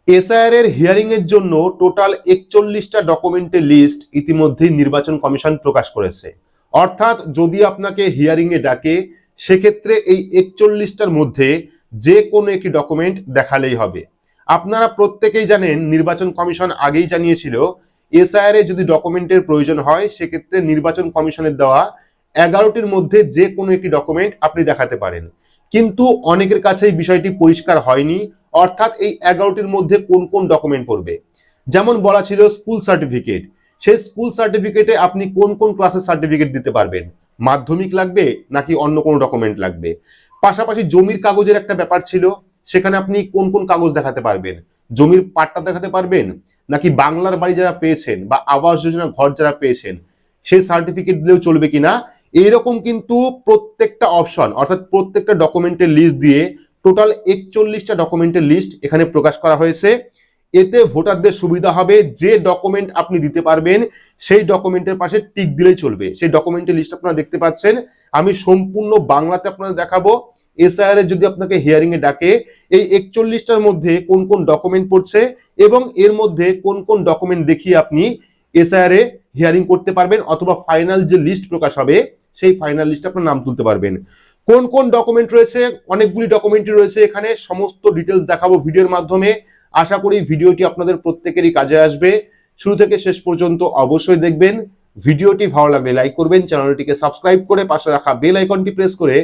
SIR এর hearing এর জন্য টোটাল 41টা ডকুমেন্টের লিস্ট ইতিমধ্যেই নির্বাচন কমিশন প্রকাশ করেছে। অর্থাৎ যদি আপনাকে হিয়ারিং এ ডাকে সেক্ষেত্রে এই 41টার মধ্যে যে কোনো একটি ডকুমেন্ট দেখালেই হবে। আপনারা প্রত্যেকেই জানেন নির্বাচন কমিশন আগেই জানিয়েছিল এসআইআর এ যদি ডকুমেন্টের প্রয়োজন হয় সেক্ষেত্রে নির্বাচন কমিশনের দেওয়া 11টির মধ্যে যে কোনো একটি ডকুমেন্ট আপনি দেখাতে পারেন। কিন্তু অনেকের কাছে এই বিষয়টি পরিষ্কার হয়নি, অর্থাৎ এই 11টির মধ্যে কোন কোন ডকুমেন্ট পড়বে। যেমন বলা ছিল স্কুল সার্টিফিকেট, সেই স্কুল সার্টিফিকেটে আপনি কোন কোন ক্লাসের সার্টিফিকেট দিতে পারবেন, মাধ্যমিক লাগবে নাকি অন্য কোনো ডকুমেন্ট লাগবে। পাশাপাশি জমির কাগজের একটা ব্যাপার ছিল, সেখানে আপনি কোন কোন কাগজ দেখাতে পারবেন, জমির পাট্টা দেখাতে পারবেন নাকি বাংলার বাড়ি যারা পেয়েছেন বা আবাস যোজনা ঘর যারা পেয়েছেন সেই সার্টিফিকেট দিলেও চলবে কিনা। এইরকম কিন্তু প্রত্যেকটা অপশন অর্থাৎ প্রত্যেকটা ডকুমেন্টের লিস্ট দিয়ে টোটাল 41টা ডকুমেন্টের লিস্ট এখানে প্রকাশ করা হয়েছে। এতে ভোটারদের সুবিধা হবে, যে ডকুমেন্ট আপনি দিতে পারবেন সেই ডকুমেন্টের পাশে টিক দিলেই চলবে। সেই ডকুমেন্টের লিস্ট আপনারা দেখতে পাচ্ছেন, আমি সম্পূর্ণ বাংলাতে আপনাদের দেখাবো। এসআইআর এর যদি আপনাকে হিয়ারিং এ ডাকে এই 41টার মধ্যে কোন কোন ডকুমেন্ট পড়ছে এবং এর মধ্যে কোন কোন ডকুমেন্ট দেখিয়ে আপনি এসআইআর এ হিয়ারিং করতে পারবেন অথবা ফাইনাল যে লিস্ট প্রকাশ হবে সেই ফাইনাল লিস্টে আপনার নাম তুলতে পারবেন। কোন কোন ডকুমেন্ট রয়েছে, অনেকগুলি ডকুমেন্টই রয়েছে এখানে, সমস্ত ডিটেলস দেখাবো ভিডিওর মাধ্যমে। আশা করি ভিডিওটি আপনাদের প্রত্যেকেরই কাজে আসবে। শুরু থেকে শেষ পর্যন্ত অবশ্যই দেখবেন। ভিডিওটি ভালো লাগলে লাইক করবেন, চ্যানেলটিকে সাবস্ক্রাইব করে পাশে রাখা বেল আইকনটি প্রেস করে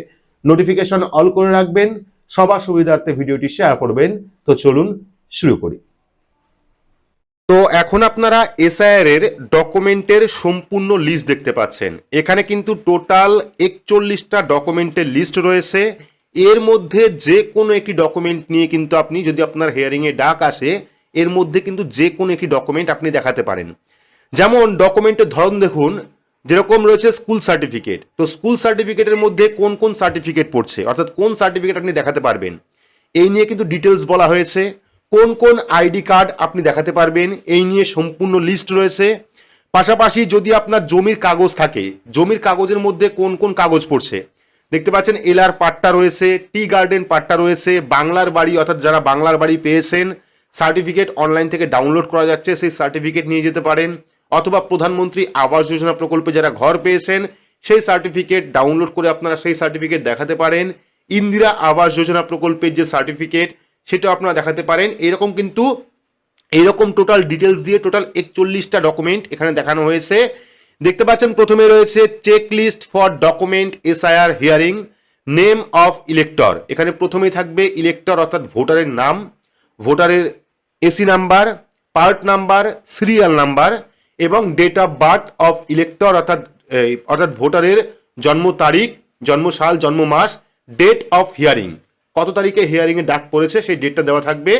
নোটিফিকেশন অল করে রাখবেন। সবার সুবিধার্থে ভিডিওটি শেয়ার করবেন। তো চলুন শুরু করি। তো এখন আপনারা এসআইআর এর ডকুমেন্টের সম্পূর্ণ লিস্ট দেখতে পাচ্ছেন। এখানে কিন্তু টোটাল 41টা ডকুমেন্টের লিস্ট রয়েছে। এর মধ্যে যে কোনো একটি ডকুমেন্ট নিয়ে কিন্তু আপনি, যদি আপনার হিয়ারিং এ ডাক আসে, এর মধ্যে কিন্তু যে কোনো একটি ডকুমেন্ট আপনি দেখাতে পারেন। যেমন ডকুমেন্টের ধরন দেখুন, যেরকম রয়েছে স্কুল সার্টিফিকেট, তো স্কুল সার্টিফিকেটের মধ্যে কোন কোন সার্টিফিকেট পড়ছে অর্থাৎ কোন সার্টিফিকেট আপনি দেখাতে পারবেন এই নিয়ে কিন্তু ডিটেলস বলা হয়েছে। কোন কোন আইডি কার্ড আপনি দেখাতে পারবেন এই নিয়ে সম্পূর্ণ লিস্ট রয়েছে। পাশাপাশি যদি আপনার জমির কাগজ থাকে, জমির কাগজের মধ্যে কোন কোন কাগজ পড়ছে দেখতে পাচ্ছেন। এলআর পাট্টা রয়েছে, টি গার্ডেন পাট্টা রয়েছে, বাংলার বাড়ি অর্থাৎ যারা বাংলার বাড়ি পেয়েছেন সার্টিফিকেট অনলাইন থেকে ডাউনলোড করা যাচ্ছে, সেই সার্টিফিকেট নিয়ে যেতে পারেন। অথবা প্রধানমন্ত্রী আবাস যোজনা প্রকল্পে যারা ঘর পেয়েছেন সেই সার্টিফিকেট ডাউনলোড করে আপনারা সেই সার্টিফিকেট দেখাতে পারেন। ইন্দিরা আবাস যোজনা প্রকল্পের যে সার্টিফিকেট সেটা আপনারা দেখাতে পারেন। এরকম কিন্তু এইরকম টোটাল ডিটেলস দিয়ে টোটাল 41টা ডকুমেন্ট এখানে দেখানো হয়েছে। দেখতে পাচ্ছেন প্রথমে রয়েছে check list for document SIR hearing, name of elector. এখানে প্রথমেই থাকবে ইলেক্টর অর্থাৎ ভোটারের নাম, ভোটারের AC number, part number, serial number এবং date of birth of elector অর্থাৎ ভোটারের জন্ম তারিখ, জন্মসাল, জন্ম মাস, ডেট অফ হিয়ারিং, কত তারিখে হিয়ারিং এ ডাক পড়েছে সেই ডেটটা দেওয়া থাকবে।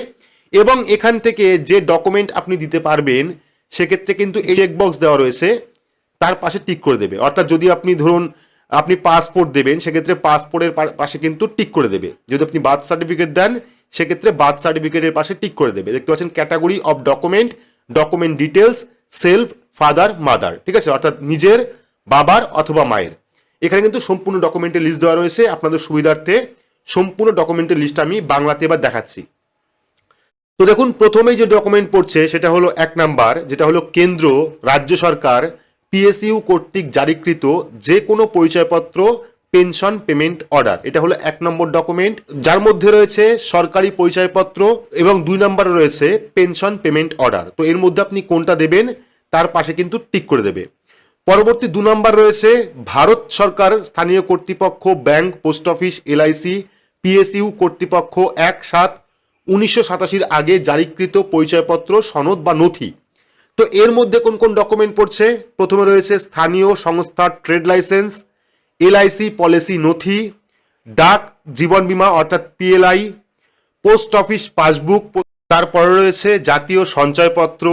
এবং এখান থেকে যে ডকুমেন্ট আপনি দিতে পারবেন সেক্ষেত্রে কিন্তু এই চেকবক্স দেওয়া রয়েছে, তার পাশে টিক করে দেবে। অর্থাৎ যদি আপনি ধরুন আপনি পাসপোর্ট দেবেন সেক্ষেত্রে পাসপোর্টের পাশে কিন্তু টিক করে দেবে। যদি আপনি বার্থ সার্টিফিকেট দেন সেক্ষেত্রে বার্থ সার্টিফিকেটের পাশে টিক করে দেবে। দেখতে পাচ্ছেন category of document, document details, self, father, mother, ঠিক আছে, অর্থাৎ নিজের, বাবার অথবা মায়ের। এখানে কিন্তু সম্পূর্ণ ডকুমেন্টের লিস্ট দেওয়া রয়েছে। আপনাদের সুবিধার্থে সম্পূর্ণ ডকুমেন্টের লিস্ট আমি বাংলাতে এবার দেখাচ্ছি। তো দেখুন প্রথমেই যে ডকুমেন্ট পড়ছে সেটা হলো 1 নাম্বার, যেটা হলো কেন্দ্র, রাজ্য সরকার, পিএসইউ কর্তৃক জারিকৃত যে কোনো পরিচয়পত্র, পেনশন পেমেন্ট অর্ডার। এটা হলো 1 নম্বর ডকুমেন্ট, যার মধ্যে রয়েছে সরকারি পরিচয়পত্র এবং 2 নম্বরে রয়েছে পেনশন পেমেন্ট অর্ডার। তো এর মধ্যে আপনি কোনটা দেবেন তার পাশে কিন্তু টিক করে দেবে। পরবর্তী 2 নম্বর রয়েছে ভারত সরকার, স্থানীয় কর্তৃপক্ষ, bank, post office, LIC, PSU কর্তৃপক্ষ 1/7/1987 আগে জারিকৃত পরিচয়পত্র, সনদ বা নথি। তো এর মধ্যে কোন কোন ডকুমেন্ট পড়ছে, প্রথমে রয়েছে স্থানীয় সংস্থার ট্রেড লাইসেন্স, এলআইসি পলিসি নথি, ডাক জীবন বীমা অর্থাৎ পিএলআই, পোস্ট অফিস পাসবুক, তারপরে রয়েছে জাতীয় সঞ্চয়পত্র,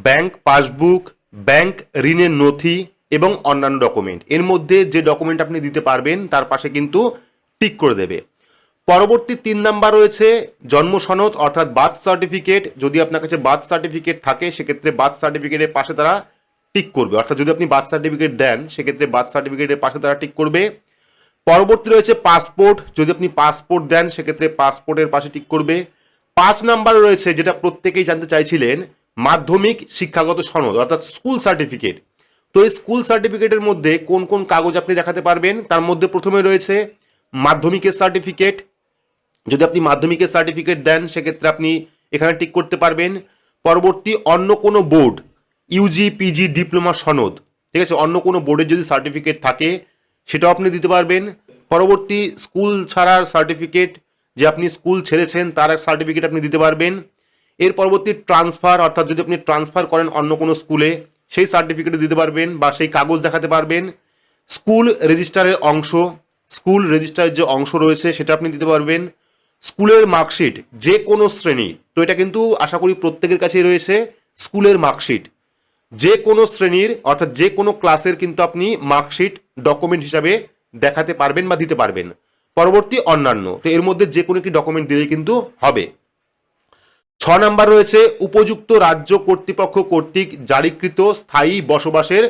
ব্যাংক পাসবুক, ব্যাংক ঋণের নথি এবং অন্যান্য ডকুমেন্ট। এর মধ্যে যে ডকুমেন্ট আপনি দিতে পারবেন তার পাশে কিন্তু টিক করে দেবে। পরবর্তী 3 নাম্বার রয়েছে জন্ম সনদ অর্থাৎ বার্থ সার্টিফিকেট। যদি আপনার কাছে বার্থ সার্টিফিকেট থাকে সেক্ষেত্রে বার্থ সার্টিফিকেটের পাশে তারা টিক করবে, অর্থাৎ যদি আপনি বার্থ সার্টিফিকেট দেন সেক্ষেত্রে বার্থ সার্টিফিকেটের পাশে তারা টিক করবে। পরবর্তী রয়েছে পাসপোর্ট, যদি আপনি পাসপোর্ট দেন সেক্ষেত্রে পাসপোর্টের পাশে টিক করবে। 5 নাম্বার রয়েছে, যেটা প্রত্যেকেই জানতে চাইছিলেন, মাধ্যমিক শিক্ষাগত সনদ অর্থাৎ স্কুল সার্টিফিকেট। তো এই স্কুল সার্টিফিকেটের মধ্যে কোন কোন কাগজ আপনি দেখাতে পারবেন, তার মধ্যে প্রথমে রয়েছে মাধ্যমিকের সার্টিফিকেট। যদি আপনি মাধ্যমিকের সার্টিফিকেট দেন সেক্ষেত্রে আপনি এখানে টিক করতে পারবেন। পরবর্তী অন্য কোনো বোর্ড, ইউজি পিজি ডিপ্লোমা সনদ, ঠিক আছে, অন্য কোনো বোর্ডের যদি সার্টিফিকেট থাকে সেটাও আপনি দিতে পারবেন। পরবর্তী স্কুল ছাড়ার সার্টিফিকেট, যে আপনি স্কুল ছেড়েছেন তার সার্টিফিকেট আপনি দিতে পারবেন। এর পরবর্তী ট্রান্সফার, অর্থাৎ যদি আপনি ট্রান্সফার করেন অন্য কোনো স্কুলে সেই সার্টিফিকেট দিতে পারবেন বা সেই কাগজ দেখাতে পারবেন। স্কুল রেজিস্টারের অংশ, স্কুল রেজিস্টারের যে অংশ রয়েছে সেটা আপনি দিতে পারবেন। স্কুলের মার্কশিট যে কোনো শ্রেণী, তো এটা কিন্তু আশা করি প্রত্যেকের কাছেই রয়েছে স্কুলের মার্কশিট, যে কোনো শ্রেণীর অর্থাৎ যে কোনো ক্লাসের কিন্তু আপনি মার্কশিট ডকুমেন্ট হিসাবে দেখাতে পারবেন বা দিতে পারবেন। পরবর্তী অন্যান্য, তো এর মধ্যে যে কোনো একটি ডকুমেন্ট দিলেই কিন্তু হবে। 6 নাম্বার রয়েছে উপযুক্ত রাজ্য কর্তৃপক্ষ কর্তৃক জারিকৃত স্থায়ী বসবাসের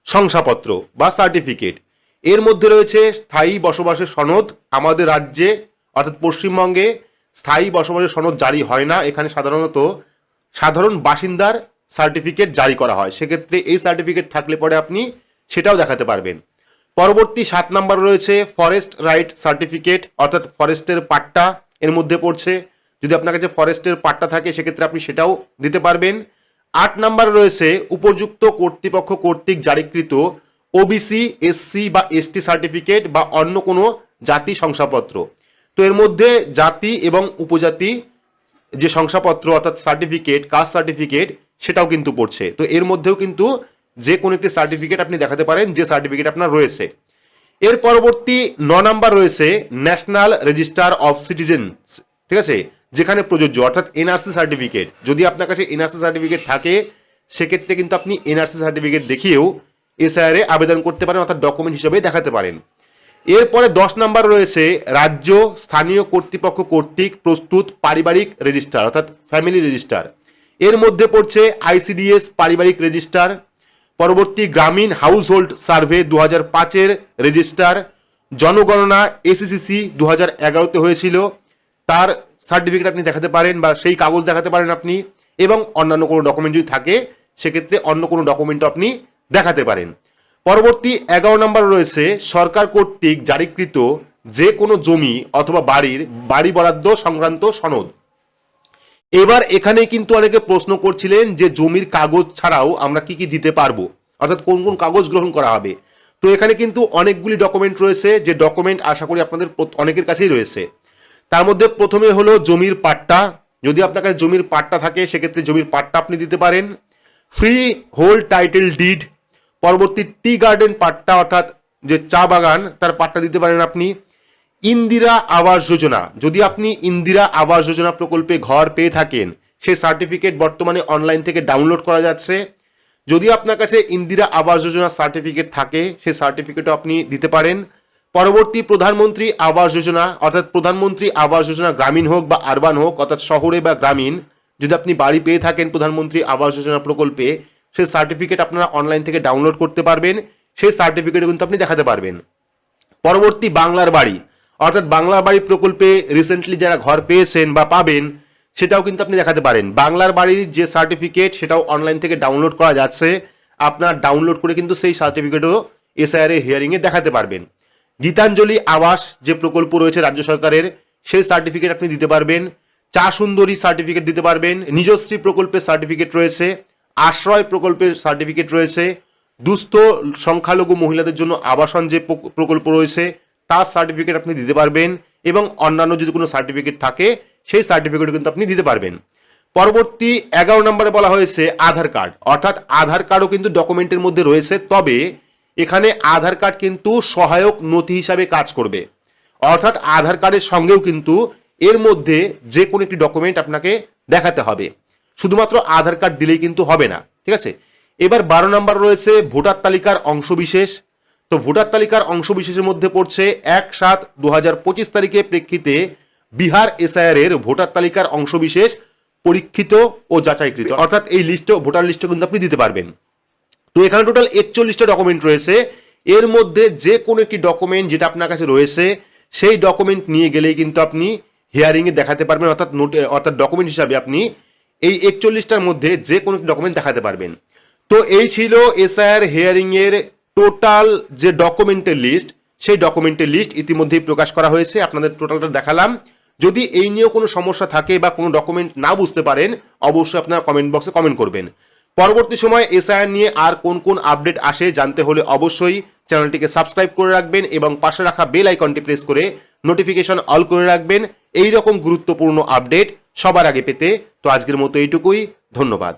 শংসাপত্র বা সার্টিফিকেট। এর মধ্যে রয়েছে স্থায়ী বসবাসের সনদ। আমাদের রাজ্যে অর্থাৎ পশ্চিমবঙ্গে স্থায়ী বসবাসের সনদ জারি হয় না, এখানে সাধারণত সাধারণ বাসিন্দার সার্টিফিকেট জারি করা হয়, সেক্ষেত্রে এই সার্টিফিকেট থাকলে পরে আপনি সেটাও দেখাতে পারবেন। পরবর্তী 7 নাম্বার রয়েছে ফরেস্ট রাইট সার্টিফিকেট অর্থাৎ ফরেস্টের পাট্টা এর মধ্যে পড়ছে। যদি আপনার কাছে ফরেস্টের পাট্টা থাকে সেক্ষেত্রে আপনি সেটাও দিতে পারবেন। 8 নাম্বার রয়েছে উপযুক্ত কর্তৃপক্ষ কর্তৃক জারিকৃত ওবিসি এসসি বা এসটি সার্টিফিকেট বা অন্য কোনো জাতি শংসাপত্র। তো এর মধ্যে জাতি এবং উপজাতি যে শংসাপত্র অর্থাৎ সার্টিফিকেট, কাস্ট সার্টিফিকেট সেটাও কিন্তু পড়ছে। তো এর মধ্যেও কিন্তু যে কোনো একটি সার্টিফিকেট আপনি দেখাতে পারেন যে সার্টিফিকেট আপনার রয়েছে। এর পরবর্তী 9 নাম্বার রয়েছে ন্যাশনাল রেজিস্টার অফ সিটিজেন, ঠিক আছে, যেখানে প্রযোজ্য অর্থাৎ এনআরসি সার্টিফিকেট। যদি আপনার কাছে এনআরসি সার্টিফিকেট থাকে সেক্ষেত্রে কিন্তু আপনি এনআরসি সার্টিফিকেট দেখিয়েও এসআইআর এ আবেদন করতে পারেন অর্থাৎ ডকুমেন্ট হিসেবে দেখাতে পারেন। এরপরে 10 নাম্বার রয়েছে রাজ্য স্থানীয় কর্তৃপক্ষ কর্তৃক প্রস্তুত পারিবারিক রেজিস্টার অর্থাৎ ফ্যামিলি রেজিস্টার। এর মধ্যে পড়ছে আইসিডিএস পারিবারিক রেজিস্টার। পরবর্তী গ্রামীণ হাউস হোল্ড সার্ভে 2005-এর রেজিস্টার। জনগণনা এসিসিসি 2011-তে হয়েছিল, তার সার্টিফিকেট আপনি দেখাতে পারেন বা সেই কাগজ দেখাতে পারেন আপনি। এবং অন্যান্য কোনো ডকুমেন্ট যদি থাকে সেক্ষেত্রে অন্য কোনো ডকুমেন্টও আপনি দেখাতে পারেন। পরবর্তী 11 নাম্বার রয়েছে সরকার কর্তৃক জারিকৃত যে কোনো জমি অথবা বাড়ি বরাদ্দ সংক্রান্ত সনদ। এবার এখানে কিন্তু অনেকে প্রশ্ন করছিলেন যে জমির কাগজ ছাড়াও আমরা কি কি দিতে পারবো, অর্থাৎ কোন কোন কাগজ গ্রহণ করা হবে। তো এখানে কিন্তু অনেকগুলি ডকুমেন্ট রয়েছে, যে ডকুমেন্ট আশা করি আপনাদের অনেকের কাছেই রয়েছে। তার মধ্যে প্রথমে হলো জমির পাট্টা। যদি আপনার কাছে জমির পাট্টা থাকে সেক্ষেত্রে জমির পাট্টা আপনি দিতে পারেন। Free hold title did. পরবর্তী টি গার্ডেন পাট্টা অর্থাৎ যে চা বাগান তার পাট্টা দিতে পারেন আপনি। ইন্দিরা আবাস যোজনা, যদি আপনি ইন্দিরা আবাস যোজনা প্রকল্পে ঘর পেয়ে থাকেন সেই সার্টিফিকেট বর্তমানে অনলাইন থেকে ডাউনলোড করা যাচ্ছে। যদি আপনার কাছে ইন্দিরা আবাস যোজনা সার্টিফিকেট থাকে সেই সার্টিফিকেটও আপনি দিতে পারেন। পরবর্তী প্রধানমন্ত্রী আবাস যোজনা অর্থাৎ প্রধানমন্ত্রী আবাস যোজনা গ্রামীণ হোক বা আরবান হোক অর্থাৎ শহরে বা গ্রামীণ, যদি আপনি বাড়ি পেয়ে থাকেন প্রধানমন্ত্রী আবাস যোজনা প্রকল্পে সেই সার্টিফিকেট আপনারা অনলাইন থেকে ডাউনলোড করতে পারবেন, সেই সার্টিফিকেট কিন্তু আপনি দেখাতে পারবেন। পরবর্তী বাংলার বাড়ি অর্থাৎ বাংলার বাড়ি প্রকল্পে রিসেন্টলি যারা ঘর পেয়েছেন বা পাবেন সেটাও কিন্তু আপনি দেখাতে পারেন। বাংলার বাড়ির যে সার্টিফিকেট সেটাও অনলাইন থেকে ডাউনলোড করা যাচ্ছে, আপনার ডাউনলোড করে কিন্তু সেই সার্টিফিকেটও এসআইআর হিয়ারিংয়ে দেখাতে পারবেন। গীতাঞ্জলি আবাস যে প্রকল্প রয়েছে রাজ্য সরকারের সেই সার্টিফিকেট আপনি দিতে পারবেন। চা সুন্দরী সার্টিফিকেট দিতে পারবেন। নিজশ্রী প্রকল্পের সার্টিফিকেট রয়েছে, আশ্রয় প্রকল্পের সার্টিফিকেট রয়েছে, দুস্থ সংখ্যালঘু মহিলাদের জন্য আবাসন যে প্রকল্প রয়েছে তার সার্টিফিকেট আপনি দিতে পারবেন, এবং অন্যান্য যদি কোনো সার্টিফিকেট থাকে সেই সার্টিফিকেট কিন্তু আপনি দিতে পারবেন। পরবর্তী 11 নম্বরে বলা হয়েছে আধার কার্ড, অর্থাৎ আধার কার্ডও কিন্তু ডকুমেন্টের মধ্যে রয়েছে, তবে এখানে আধার কার্ড কিন্তু সহায়ক নথি হিসাবে কাজ করবে, অর্থাৎ আধার কার্ডের সঙ্গেও কিন্তু এর মধ্যে যে কোনো একটি ডকুমেন্ট আপনাকে দেখাতে হবে, শুধুমাত্র আধার কার্ড দিলেই কিন্তু হবে না, ঠিক আছে। এবার 12 নম্বর রয়েছে ভোটার তালিকার অংশবিশেষ। তো ভোটার তালিকার অংশবিশেষের মধ্যে পড়ছে 1/7/2025 তারিখে প্রেক্ষিতে বিহার এসআইআর এর ভোটার তালিকার অংশবিশেষ পরীক্ষিত ও যাচাইকৃত, অর্থাৎ এই লিস্টে ভোটার লিস্টে কিন্তু আপনি দিতে পারবেন। তো এখানে টোটাল 41টা ডকুমেন্ট রয়েছে, এর মধ্যে যে কোনো একটি ডকুমেন্ট যেটা আপনার কাছে রয়েছে সেই ডকুমেন্ট নিয়ে গেলেই কিন্তু আপনি হিয়ারিং এ দেখাতে পারবেন, অর্থাৎ ডকুমেন্ট হিসাবে আপনি এই 41টার মধ্যে যে কোনো ডকুমেন্ট দেখাতে পারবেন। তো এই ছিল এসআইআর হিয়ারিং এর টোটাল যে ডকুমেন্টের লিস্ট, সেই ডকুমেন্টের লিস্ট ইতিমধ্যেই প্রকাশ করা হয়েছে, আপনাদের টোটালটা দেখালাম। যদি এই নিয়েও কোনো সমস্যা থাকে বা কোনো ডকুমেন্ট না বুঝতে পারেন, অবশ্যই আপনারা কমেন্ট বক্সে কমেন্ট করবেন। পরবর্তী সময় এসআইআর নিয়ে আর কোন কোন আপডেট আসে জানতে হলে অবশ্যই চ্যানেলটিকে সাবস্ক্রাইব করে রাখবেন এবং পাশে রাখা বেল আইকনটি প্রেস করে নোটিফিকেশন অল করে রাখবেন এই রকম গুরুত্বপূর্ণ আপডেট সবার আগে পেতে। তো আজকের মতো এইটুকুই, ধন্যবাদ।